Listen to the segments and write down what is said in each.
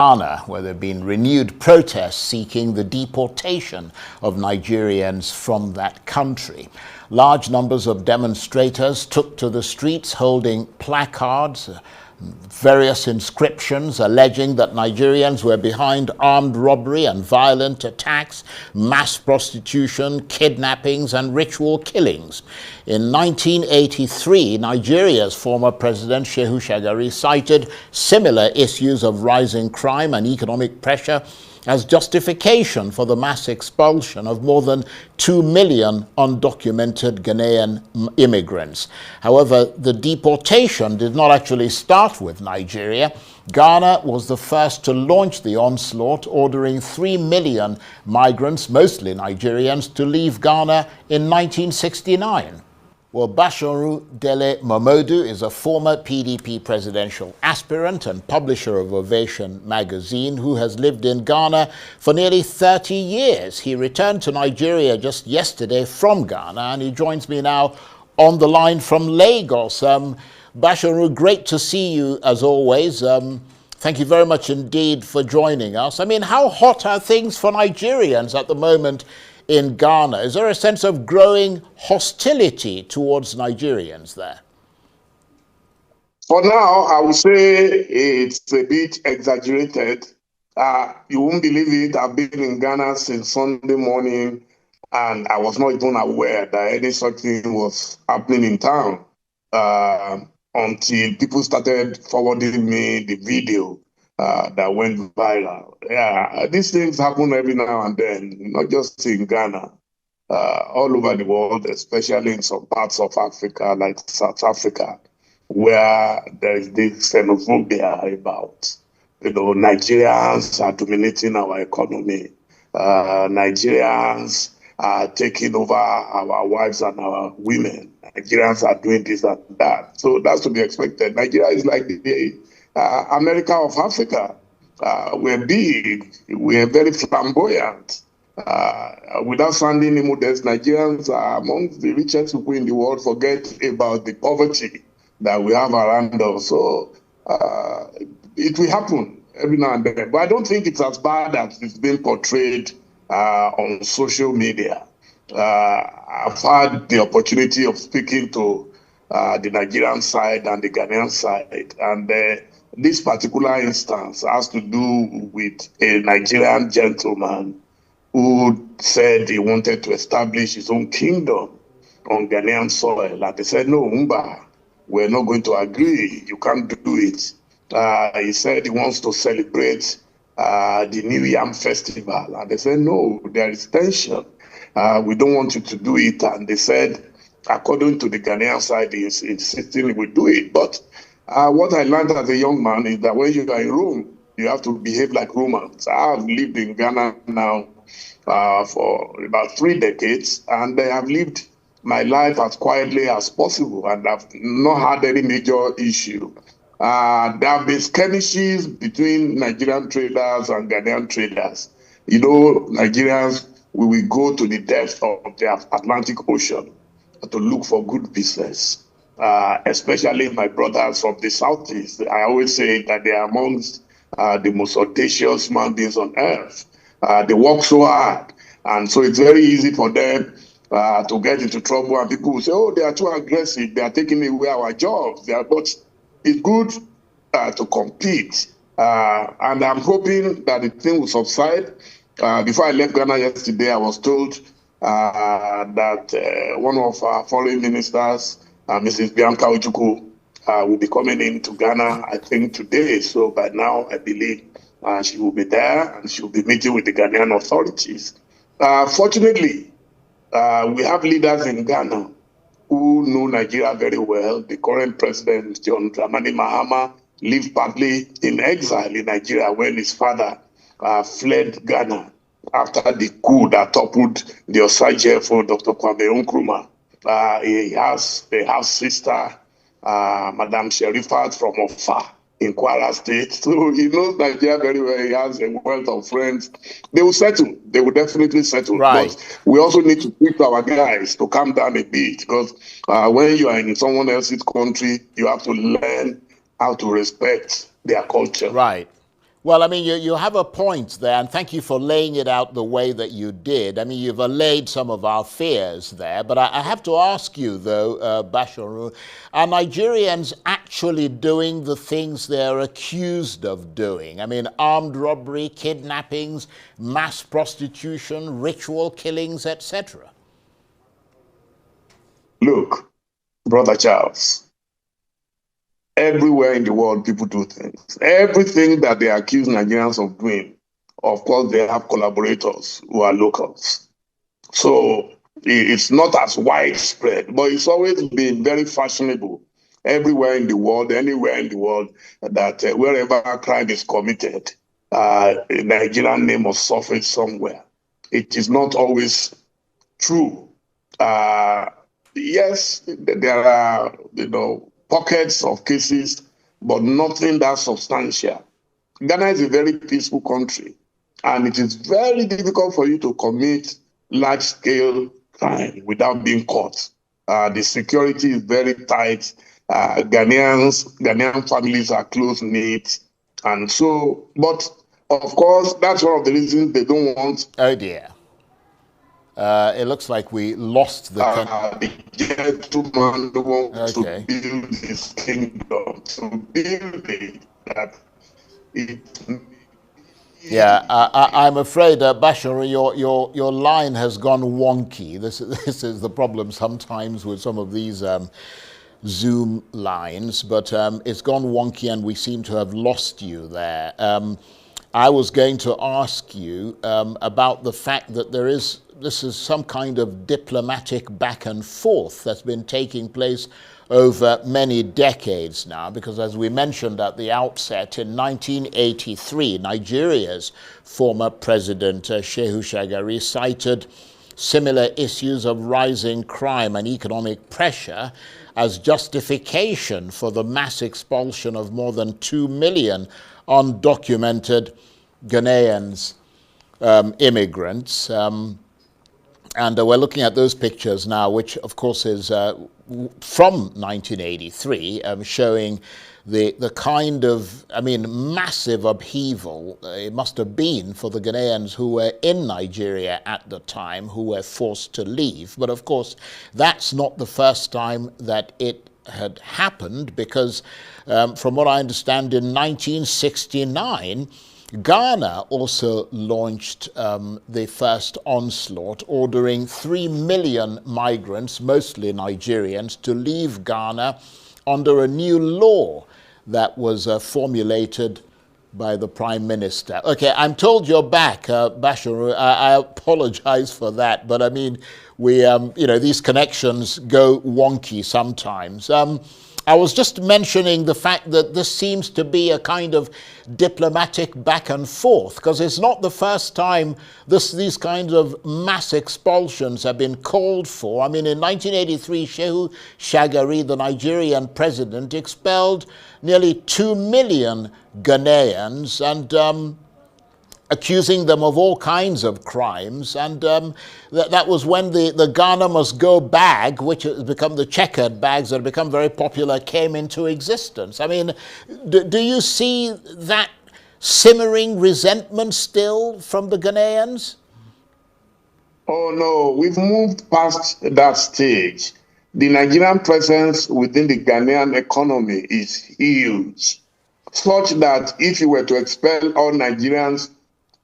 Ghana, where there have been renewed protests seeking the deportation of Nigerians from that country. Large numbers of demonstrators took to the streets holding placards, various inscriptions alleging that Nigerians were behind armed robbery and violent attacks, mass prostitution, kidnappings and ritual killings. In 1983, Nigeria's former president Shehu Shagari cited similar issues of rising crime and economic pressure as justification for the mass expulsion of more than 2 million undocumented Ghanaian immigrants. However, the deportation did not actually start with Nigeria. Ghana was the first to launch the onslaught, ordering 3 million migrants, mostly Nigerians, to leave Ghana in 1969. Well, Basharu Dele Momodu is a former PDP presidential aspirant and publisher of Ovation magazine who has lived in Ghana for nearly 30 years. He returned to Nigeria just yesterday from Ghana, and he joins me now on the line from Lagos. Basharu, great to see you as always. Thank you very much indeed for joining us. I mean, how hot are things for Nigerians at the moment in Ghana? Is there a sense of growing hostility towards Nigerians there? For now, I would say it's a bit exaggerated. You won't believe it. I've been in Ghana since Sunday morning, and I was not even aware that any such thing was happening in town until people started forwarding me the video that went viral. Yeah, these things happen every now and then, not just in Ghana, all over the world, especially in some parts of Africa, like South Africa, where there is this xenophobia about, Nigerians are dominating our economy. Nigerians are taking over our wives and our women. Nigerians are doing this and that. So that's to be expected. Nigeria is like the America of Africa. We're big, we're very flamboyant. Without sounding immodest, Nigerians are among the richest people in the world. Forget about the poverty that we have around us. So it will happen every now and then. But I don't think it's as bad as it's been portrayed on social media. I've had the opportunity of speaking to the Nigerian side and the Ghanaian side, and this particular instance has to do with a Nigerian gentleman who said he wanted to establish his own kingdom on Ghanaian soil. And they said, no, Umba, we're not going to agree. You can't do it. He said he wants to celebrate the New Yam Festival. And they said, no, there is tension. We don't want you to do it. And they said, according to the Ghanaian side, he's insisting we do it. But what I learned as a young man is that when you are in Rome, you have to behave like Romans. I have lived in Ghana now for about 3 decades, and I have lived my life as quietly as possible, and I've not had any major issue. There have been skirmishes between Nigerian traders and Ghanaian traders. Nigerians, we will go to the depths of the Atlantic Ocean to look for good business. Especially my brothers from the Southeast. I always say that they are amongst the most audacious human beings on earth. They work so hard, and so it's very easy for them to get into trouble, and people will say, oh, they are too aggressive, they are taking away our jobs. But it's good to compete, and I'm hoping that the thing will subside. Before I left Ghana yesterday, I was told that one of our foreign ministers, Mrs. Bianca Ojukwu, will be coming into Ghana, I think, today. So by now, I believe she will be there, and she will be meeting with the Ghanaian authorities. Fortunately, we have leaders in Ghana who know Nigeria very well. The current president, John Dramani Mahama, lived partly in exile in Nigeria when his father fled Ghana after the coup that toppled the Osaje for Dr. Kwame Nkrumah. He has a half-sister, Madam Sherifat from Ofa in Kwara State. So he knows Nigeria very well. He has a wealth of friends. They will settle. They will definitely settle. Right. But we also need to keep our guys to calm down a bit, because when you are in someone else's country, you have to learn how to respect their culture. Right. Well, I mean, you have a point there, and thank you for laying it out the way that you did. I mean, you've allayed some of our fears there, but I have to ask you, though, Basharu, are Nigerians actually doing the things they're accused of doing? I mean, armed robbery, kidnappings, mass prostitution, ritual killings, etc.? Look, Brother Charles, everywhere in the world, people do things. Everything that they accuse Nigerians of doing, of course, they have collaborators who are locals. So it's not as widespread, but it's always been very fashionable everywhere in the world, anywhere in the world, that wherever a crime is committed, a Nigerian name must surface somewhere. It is not always true. Yes, there are, pockets of cases, but nothing that substantial. Ghana is a very peaceful country, and it is very difficult for you to commit large-scale crime without being caught. The security is very tight. Ghanaian families are close-knit, and so, but of course, that's one of the reasons they don't want. Oh dear. It looks like we lost the... The gentleman who wants to build his kingdom, to build it, that it... Yeah, I'm afraid, Bashar, your line has gone wonky. This is the problem sometimes with some of these Zoom lines, but it's gone wonky and we seem to have lost you there. I was going to ask you about the fact that this is some kind of diplomatic back and forth that's been taking place over many decades now, because as we mentioned at the outset, in 1983, Nigeria's former president, Shehu Shagari, cited similar issues of rising crime and economic pressure as justification for the mass expulsion of more than 2 million undocumented Ghanaians, immigrants. And we're looking at those pictures now, which of course is from 1983, showing the kind of, massive upheaval it must have been for the Ghanaians who were in Nigeria at the time, who were forced to leave. But of course, that's not the first time that it had happened, because from what I understand, in 1969, Ghana also launched the first onslaught, ordering 3 million migrants, mostly Nigerians, to leave Ghana under a new law that was formulated by the Prime Minister. Okay, I'm told you're back, Basharu. I apologize for that, but I mean, we, these connections go wonky sometimes. I was just mentioning the fact that this seems to be a kind of diplomatic back and forth, because it's not the first time these kinds of mass expulsions have been called for. I mean, in 1983, Shehu Shagari, the Nigerian president, expelled nearly 2 million Ghanaians and accusing them of all kinds of crimes, and that was when the Ghana Must Go bag, which has become the checkered bags that have become very popular, came into existence. I mean, do you see that simmering resentment still from the Ghanaians? Oh no, we've moved past that stage. The Nigerian presence within the Ghanaian economy is huge, such that if you were to expel all Nigerians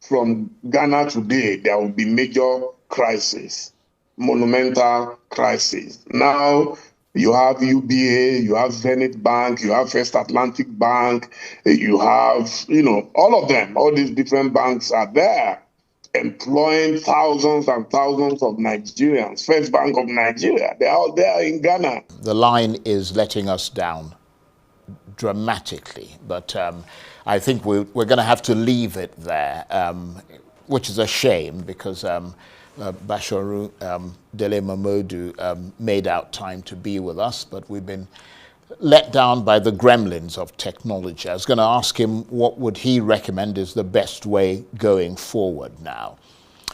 from Ghana today, there will be major crisis, monumental crisis. Now you have UBA, you have Zenith Bank, you have First Atlantic Bank, you have, all of them, all these different banks are there, employing thousands and thousands of Nigerians. First Bank of Nigeria, they're all there in Ghana. The line is letting us down dramatically, but I think we're going to have to leave it there, which is a shame, because Basharu Dele Momodu made out time to be with us, but we've been let down by the gremlins of technology. I was going to ask him what would he recommend is the best way going forward now.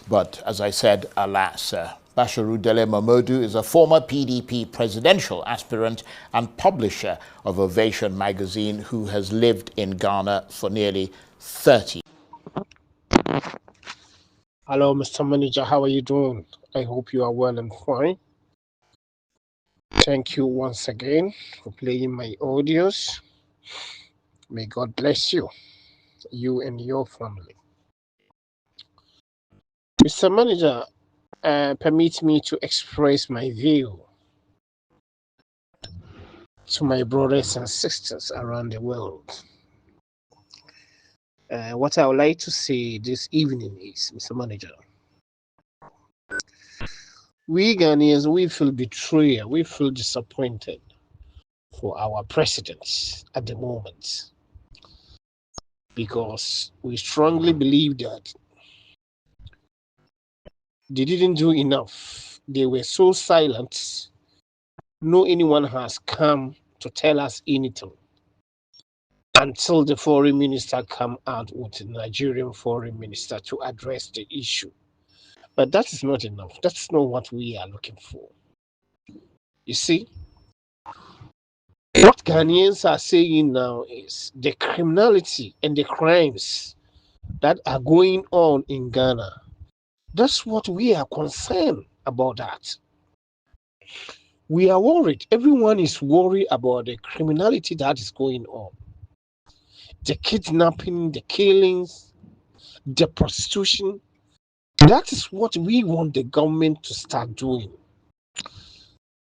But as I said, alas, Basharu Dele Momodu is a former PDP presidential aspirant and publisher of Ovation magazine who has lived in Ghana for nearly 30. Hello, Mr. Manager. How are you doing? I hope you are well and fine. Thank you once again for playing my audios. May God bless you, you and your family. Mr. Manager, permit me to express my view to my brothers and sisters around the world. What I would like to say this evening is, Mr. Manager, we Ghanaians, we feel betrayed, we feel disappointed for our president at the moment, because we strongly believe that they didn't do enough. They were so silent. No anyone has come to tell us anything until the foreign minister come out with the Nigerian foreign minister to address the issue. But that is not enough. That's not what we are looking for. You see, what Ghanaians are saying now is the criminality and the crimes that are going on in Ghana. That's what we are concerned about that. We are worried. Everyone is worried about the criminality that is going on. The kidnapping, the killings, the prostitution. That is what we want the government to start doing.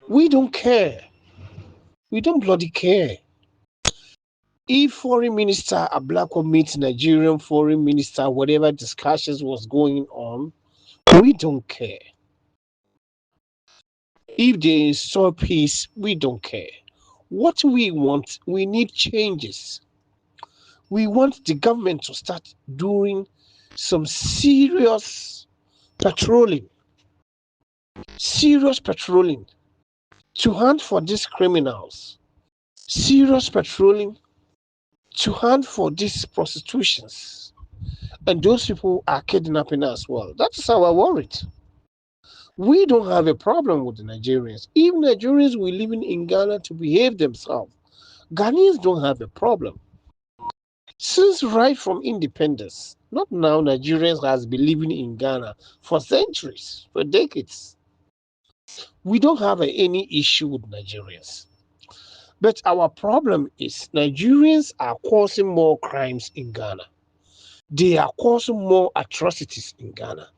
We don't care. We don't bloody care. If foreign minister Ablako meets Nigerian foreign minister, whatever discussions was going on, we don't care. If they install peace, we don't care. What we want, we need changes. We want the government to start doing some serious patrolling to hunt for these criminals, serious patrolling to hunt for these prostitutions, and those people are kidnapping as well. That is our worry. We don't have a problem with the Nigerians. If Nigerians were living in Ghana to behave themselves, Ghanaians don't have a problem. Since right from independence, not now, Nigerians has been living in Ghana for centuries, for decades. We don't have any issue with Nigerians. But our problem is Nigerians are causing more crimes in Ghana. They are causing more atrocities in Ghana.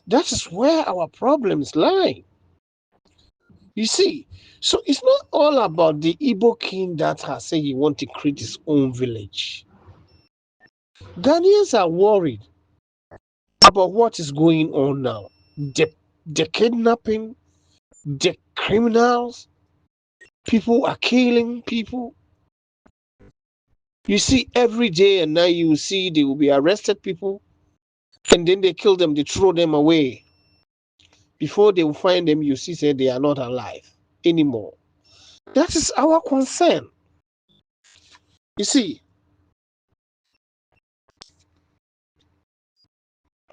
That is where our problems lie. You see, so it's not all about the Igbo king that has said he wants to create his own village. Ghanaians are worried about what is going on now. The kidnapping, the criminals, people are killing people. You see, every day and night you see they will be arrested people, and then they kill them, they throw them away. Before they will find them, you see, say they are not alive anymore. That is our concern. You see,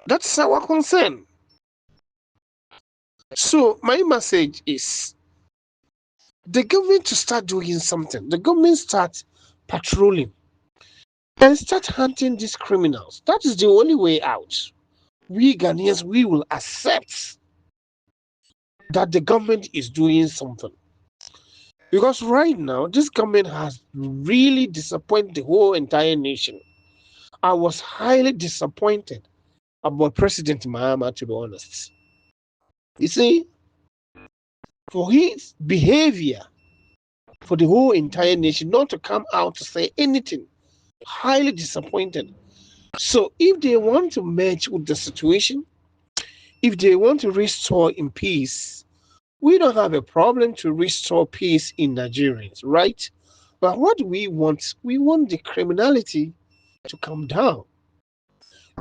that's our concern. So my message is the government to start doing something. The government start patrolling and start hunting these criminals. That is the only way out. We Ghanaians, we will accept that the government is doing something. Because right now, this government has really disappointed the whole entire nation. I was highly disappointed about President Mahama, to be honest. You see, for his behavior, for the whole entire nation not to come out to say anything, highly disappointed. So if they want to match with the situation, if they want to restore in peace, we don't have a problem to restore peace in Nigerians, right? But what we want the criminality to come down.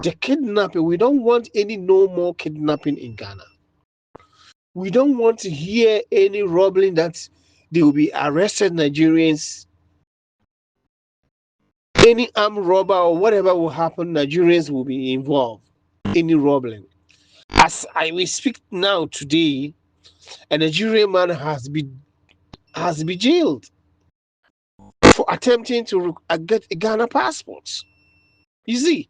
The kidnapping, we don't want any no more kidnapping in Ghana. We don't want to hear any robbery that they will be arrested Nigerians. Any armed robber or whatever will happen, Nigerians will be involved. Any robbery. As I will speak now today, a Nigerian man has been jailed for attempting to get a Ghana passport. You see,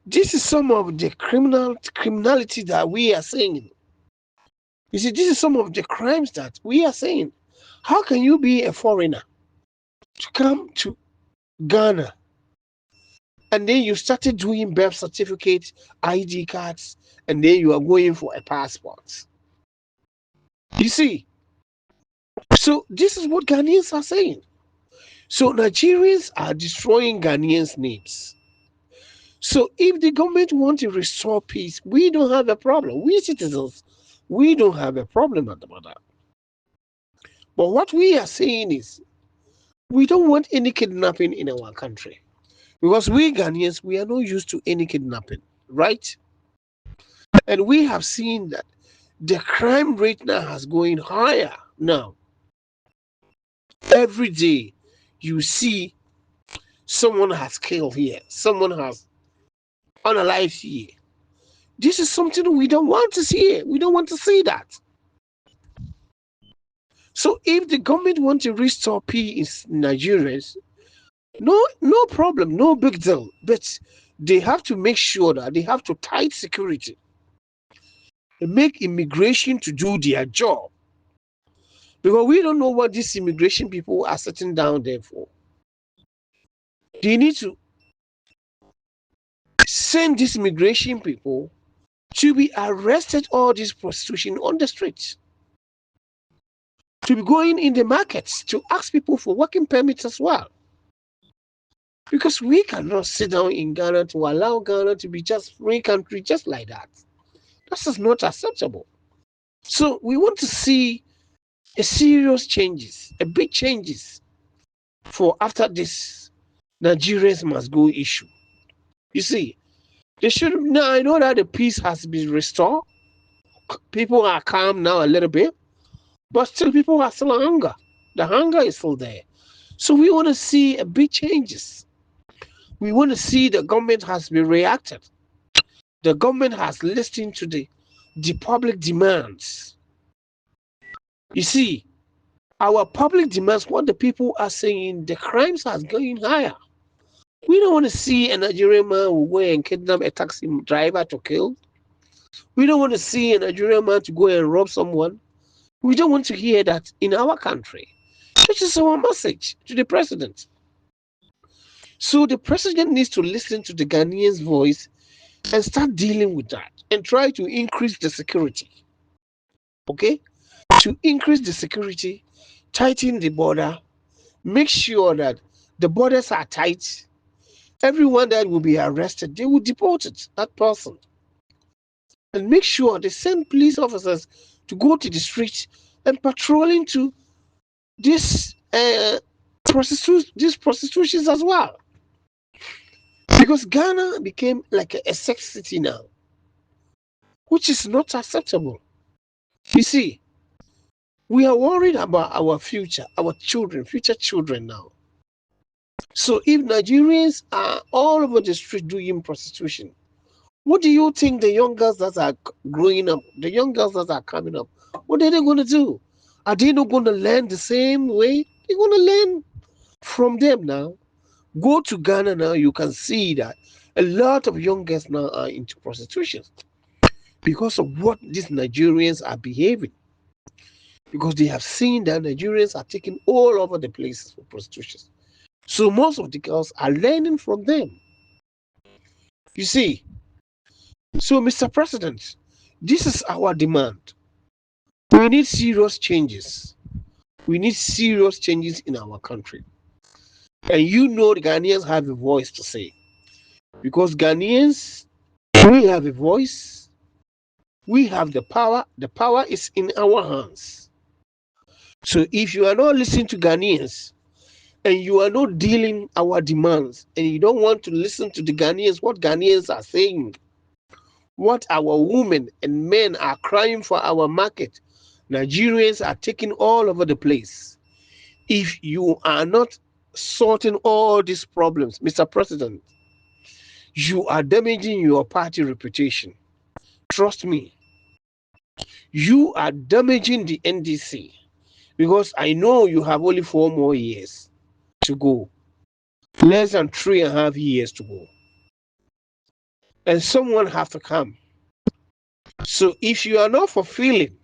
this is some of the criminality that we are saying. You see, this is some of the crimes that we are saying. How can you be a foreigner to come to Ghana and then you started doing birth certificates, ID cards, and then you are going for a passport? You see, so this is what Ghanaians are saying. So Nigerians are destroying Ghanaians' names. So if the government want to restore peace, we don't have a problem. We citizens, we don't have a problem at the moment. But what we are saying is, we don't want any kidnapping in our country. Because we Ghanaians, we are not used to any kidnapping, right? And we have seen that the crime rate now has going higher now. Every day you see someone has killed here, someone has unalived here. This is something we don't want to see. We don't want to see that. So if the government want to restore peace in Nigerians, no problem, no big deal. But they have to make sure that they have to tight security and make immigration to do their job. Because we don't know what these immigration people are sitting down there for. They need to send these immigration people to be arrested all this prostitution on the streets. To be going in the markets to ask people for working permits as well. Because we cannot sit down in Ghana to allow Ghana to be just free country just like that. This is not acceptable. So we want to see a serious changes, a big changes for after this Nigerians must go issue. You see, they should now. I know that the peace has been restored. People are calm now a little bit, but still people are still hunger. The hunger is still there. So we want to see a big changes. We want to see the government has been reacted. The government has listened to the public demands. You see, our public demands, what the people are saying, the crimes are going higher. We don't want to see a Nigerian man who go and kidnap a taxi driver to kill. We don't want to see a Nigerian man to go and rob someone. We don't want to hear that in our country. This is our message to the president. So the president needs to listen to the Ghanaians' voice and start dealing with that and try to increase the security. Okay? To increase the security, tighten the border, make sure that the borders are tight. Everyone that will be arrested, they will deport that person. And make sure they send police officers to go to the streets and patrolling to these prostitutions as well. Because Ghana became like a sex city now, which is not acceptable. You see, we are worried about our future, our children, future children now. So if Nigerians are all over the street doing prostitution, what do you think the young girls that are growing up, the young girls that are coming up, what are they going to do? Are they not going to learn the same way? They're going to learn from them now. Go to Ghana now, you can see that a lot of young girls now are into prostitution because of what these Nigerians are behaving. Because they have seen that Nigerians are taking all over the places for prostitution. So most of the girls are learning from them. You see, so Mr. President, this is our demand. We need serious changes. We need serious changes in our country. And you know the Ghanaians have a voice to say. Because Ghanaians, we have a voice. We have the power. The power is in our hands. So if you are not listening to Ghanaians, and you are not dealing our demands, and you don't want to listen to the Ghanaians, what Ghanaians are saying, what our women and men are crying for our market, Nigerians are taking all over the place. If you are not sorting all these problems, Mr. President, you are damaging your party reputation. Trust me. You are damaging the NDC because I know you have only 4 more years to go. Less than 3.5 years to go. and someone has to come. So if you are not fulfilling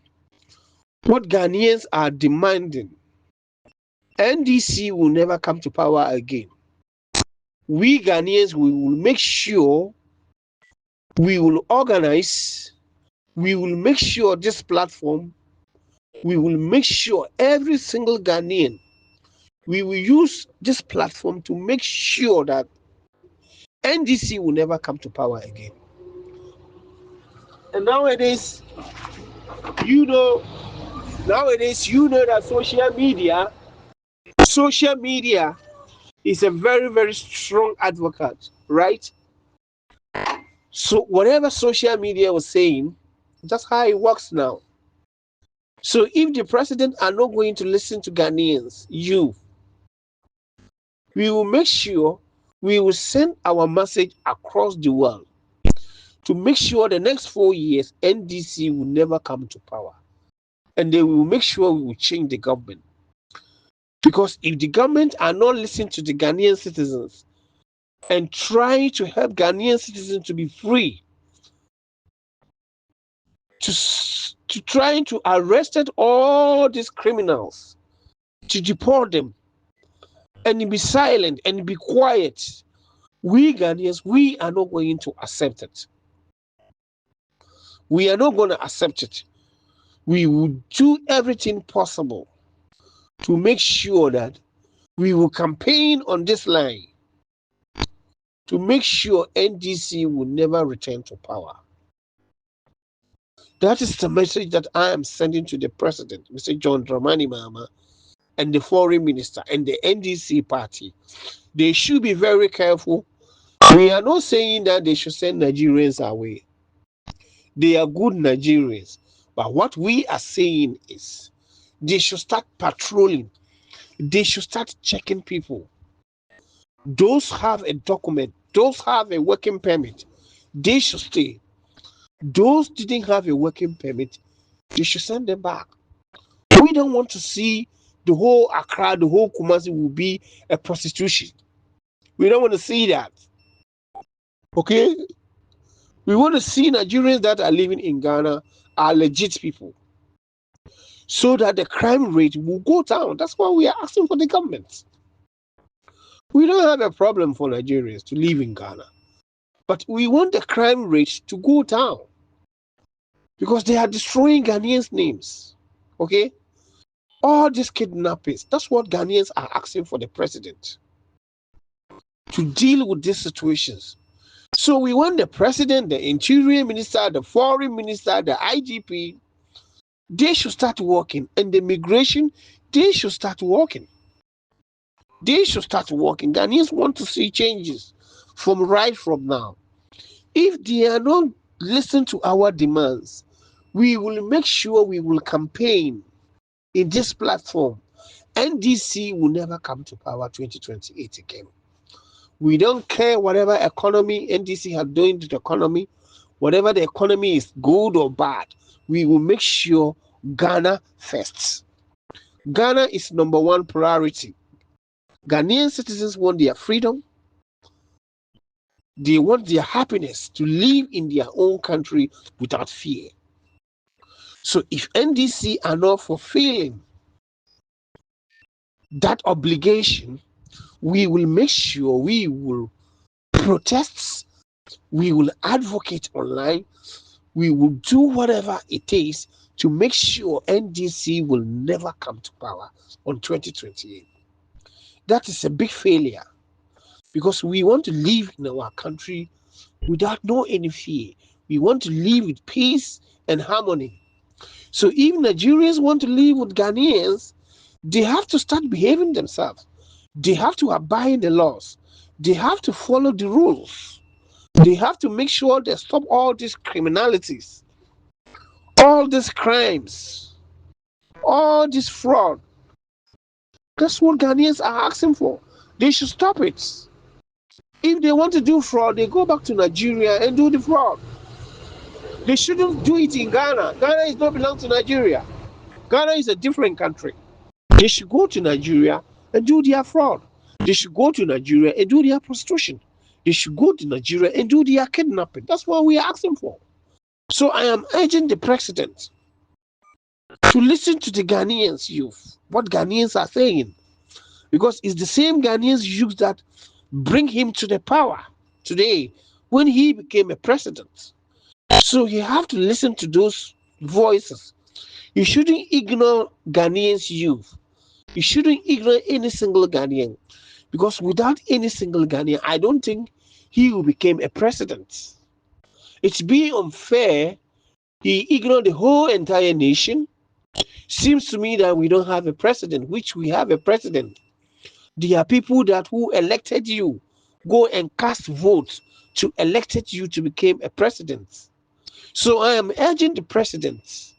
what Ghanaians are demanding, NDC will never come to power again. We Ghanaians, we will make sure we will organize, we will make sure this platform, we will make sure every single Ghanaian, we will use this platform to make sure that NDC will never come to power again. And nowadays, you know that social media is a very, very strong advocate, right? So whatever social media was saying, that's how it works now. So if the president are not going to listen to Ghanaians, we will make sure we will send our message across the world to make sure the next 4 years NDC will never come to power. And they will make sure we will change the government. Because if the government are not listening to the Ghanaian citizens and trying to help Ghanaian citizens to be free, to trying to arrest all these criminals, to deport them, and be silent and be quiet, we Ghanaians, we are not going to accept it. We are not going to accept it. We will do everything possible to make sure that we will campaign on this line to make sure NDC will never return to power. That is the message that I am sending to the president, Mr. John Dramani Mahama, and the foreign minister and the NDC party. They should be very careful. We are not saying that they should send Nigerians away. They are good Nigerians. But what we are saying is they should start patrolling. They should start checking people. Those have a document, those have a working permit, they should stay. Those didn't have a working permit, they should send them back. We don't want to see the whole Accra, the whole Kumasi will be a prostitution. We don't want to see that. Okay? We want to see Nigerians that are living in Ghana are legit people, so that the crime rate will go down. That's why we are asking for the government. We don't have a problem for Nigerians to live in Ghana, but we want the crime rate to go down because they are destroying Ghanaians' names. Okay? All these kidnappings, that's what Ghanaians are asking for the president to deal with these situations. So we want the president, the interior minister, the foreign minister, the IGP, they should start working, and the migration, they should start working. They should start working. Ghanaians want to see changes from now. If they are not listening to our demands, we will make sure we will campaign in this platform. NDC will never come to power 2028 again. We don't care whatever economy NDC have doing to the economy, whatever the economy is good or bad, we will make sure Ghana first. Ghana is number one priority. Ghanaian citizens want their freedom. They want their happiness to live in their own country without fear. So if NDC are not fulfilling that obligation, we will make sure we will protest, we will advocate online, we will do whatever it takes to make sure NDC will never come to power on 2028. That is a big failure because we want to live in our country without no any fear. We want to live with peace and harmony. So if Nigerians want to live with Ghanaians, they have to start behaving themselves. They have to abide the laws. They have to follow the rules. They have to make sure they stop all these criminalities, all these crimes, all this fraud. That's what Ghanaians are asking for. They should stop it. If they want to do fraud, they go back to Nigeria and do the fraud. They shouldn't do it in Ghana. Ghana is not belong to Nigeria. Ghana is a different country. They should go to Nigeria and do their fraud. They should go to Nigeria and do their prostitution. They should go to Nigeria and do their kidnapping. That's what we are asking for. So I am urging the president to listen to the Ghanaians youth, what Ghanaians are saying, because it's the same Ghanaians youth that bring him to the power today when he became a president. So you have to listen to those voices. You shouldn't ignore Ghanaians youth. You shouldn't ignore any single Ghanaian, because without any single Ghanaian, I don't think he will become a president. It's being unfair. He ignored the whole entire nation. Seems to me that we don't have a president, which we have a president. There are people that who elected you go and cast votes to elected you to become a president. So I am urging the president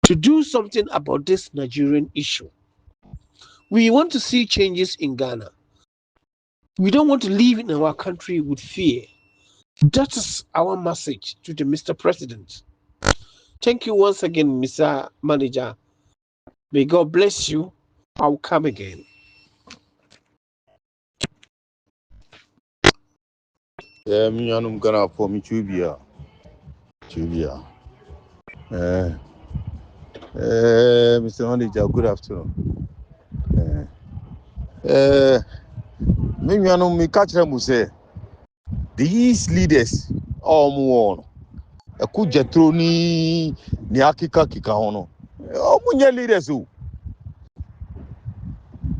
to do something about this Nigerian issue. We want to see changes in Ghana. We don't want to live in our country with fear. That is our message to the Mr. President. Thank you once again, Mr. Manager. May God bless you. I'll come again. I'm gonna for me Chubia. Mr. Manager, good afternoon. Maybe I know me catch them say these leaders all more. A could jetroni niakika kikahono. Omunya leaders who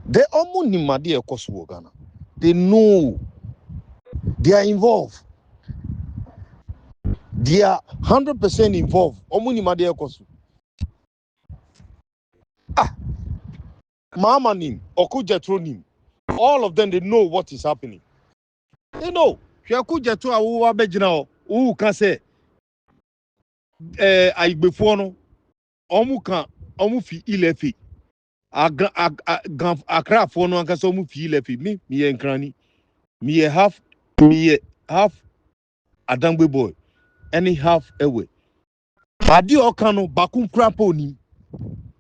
they almost ni madi ekosu Ghana. They know they are involved. They are 100% involved. Omuni madi ekosu. Mama nim, Oku Jetro nim. All of them, they know what is happening. They know. Oku Jetro awu abejina o can say Aigbefono omu fi ilefi. Akra fono anka so omu fi ilefi. Me enkrani. Me half Adangbe boy. Any half away. Adi okano baku krapo ni.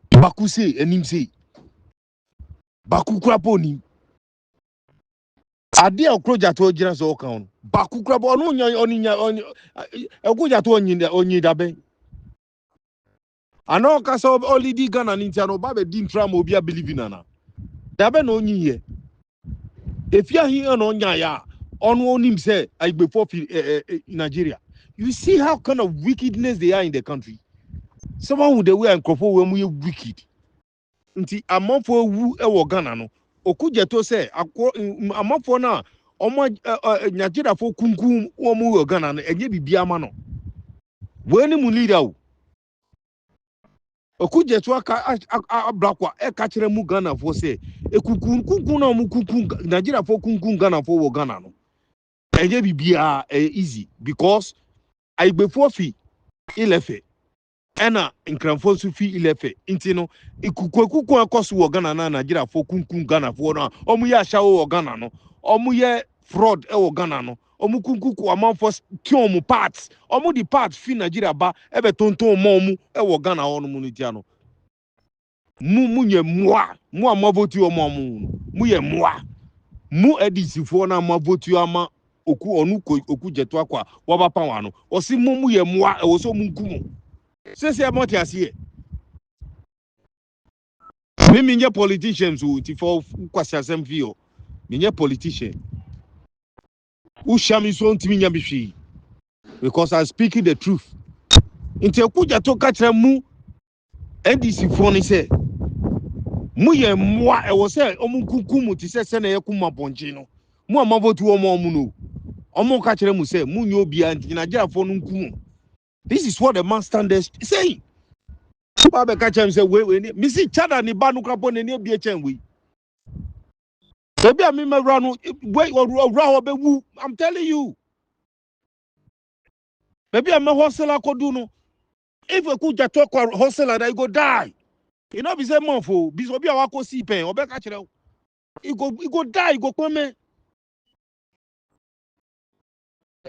Baku say enim say. Baku krapo ni. Ade okroja to gira so kan baku krabo onu nya okroja to onyi dabe ano ka so only di Ghana nintia no ba be di ntram obi a believe na dabe na onyi ye efia hi no nya ya onu onim say Igbefo Nigeria. You see how kind of wickedness they are in the country. Someone with the way and crofo we mu wicked nti amafo wu e wo Ghana no okuja to say amafo na omo Nigeria fo kunkum omo wo Ghana no enye bibia ma no weni mu leader o okuja to aka abrakwa e ka kire mu Ghana fo say kunkun na omo kunkun Nigeria fo kunkun Ghana fo wo Ghana no enye bibia easy because Igbefo fi ilefe ena nkranfo su fi ilefe nti no ikuku akoso wo Ghana na Nigeria fo kunkun Ghana fo no omu ye ahya wo Ghana no omu ye fraud e wo Ghana no omu kunkuku amanfo ti omu parts omu di parts fi Nigeria ba e be tonton mo omu e wo Ghana ho no mu no tia no mu ye moa mu amavoti omu mu ye moa mu edisifo na amavoti ama oku jeto akwa wa ba pa wa no osi mu ye moa e wo so mu nkumu sese amoti asiye me nye politicians who ti for kwasi asem fio me nye politician who shami so ntimi nya bihwi because I speaking the truth nti okuja to ka kire mu NDC fo ni say mu ye moa e wo say omu kunkum ti say na ye kuma bonje no mu amavotu omu no omu ka kire mu say mu nye obi anti Nigeria fo no nkum. This is what the man standards say. Baba catch him say we missy chada ni ba no krapo ne bi echen we. Baby I me run we be wu. I'm telling you. Baby I me hustle akodu no. If we could just talk hustle and I go die. You know be say month o bi so bi a wako si pen obe ka kire. He go die, he go come.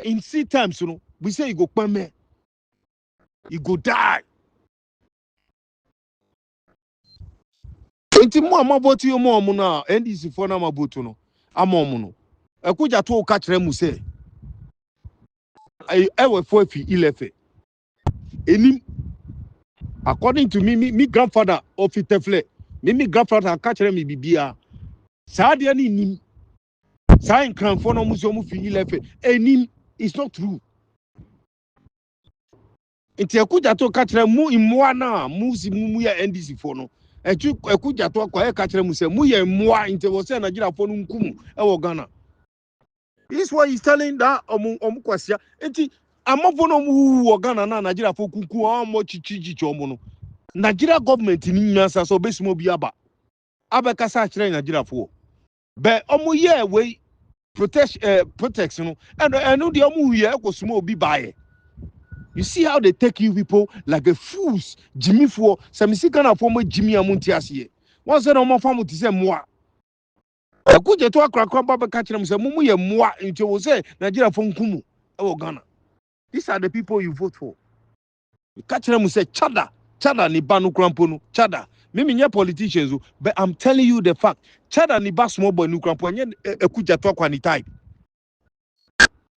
In C times you know, we say he go come. He go die. Enti mo amaboti yo mo na NDC for na maboto no amomu no Ekuja to catch them say. I will for if he according to me grandfather of Itefle, me grandfather catch them bibia. Sadia ni nim. Sa in cranfo no muso fi ilefe. Enim is not true. Inti ekuja to catch them mu imwa na mu si mu ya NDC for no. Ekuja to kwa catch them say mu ye mwa inti wo say Nigeria for no nkum e wo Ghana. This is why he's telling that kwasya enti amafo no mu wo Ghana na Nigeria for kunku amo chichi chomo no. Nigeria government ni nyansa so besimo bi aba. Aba kasa kire Nigeria for. But ye we protection and the omu ye ko sumo bi bae. You see how they take you people like a fools. Jimmy for some Ghana for me Jimmy amuntiasie. Once no more famu ti say moi. Ekuje to akrakra baba catch them say mumu ye moi into wo say Nigeria for nkumu e wo Ghana. These are the people you vote for. You catch them say chada ni banu krampo no chada. Mimi nye politicians but I'm telling you the fact. Chada ni ba small boy nu krampo nye ekuja to akwa ni type.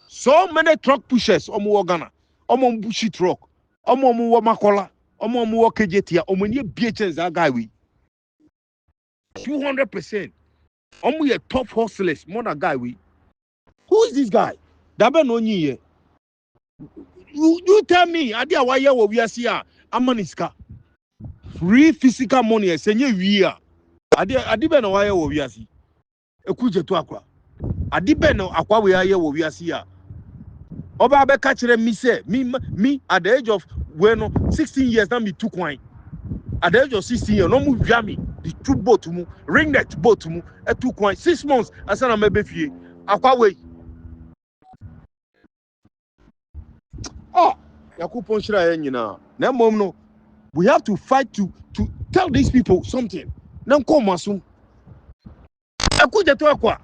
So many truck pushers omo wo Ghana. Omo bushi truck. Omo wo makola. Omo wo kejetia. Omo nye BHS that guy we. 200%. Omo ye top hustlers more than guy we. Who is this guy? Dabe no nye. You tell me, adi awaye wo wiase a amaniska. Free physical money senye wiya. Adi be no waye wo wiase. Ekuje to akwa. Adi be no akwa we aye wo wiase a. Oba be catch me say me at the age of 16 years now me took wine. At the age of 16 years no mu via me the two boat mu ring net boat mu e took wine 6 months asana me be fie akwa we. Yakupon shira yen nyina. Na mom no we have to fight to tell these people something. Na come aso. Ekuje to akwa.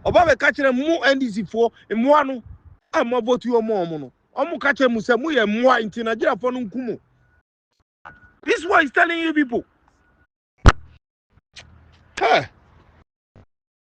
Oba be catch mu NDC for mu anu. I'm about you no. Catch him say mu ye mwa inti Nigeria for nkumu. This is what he's telling you people. Hey.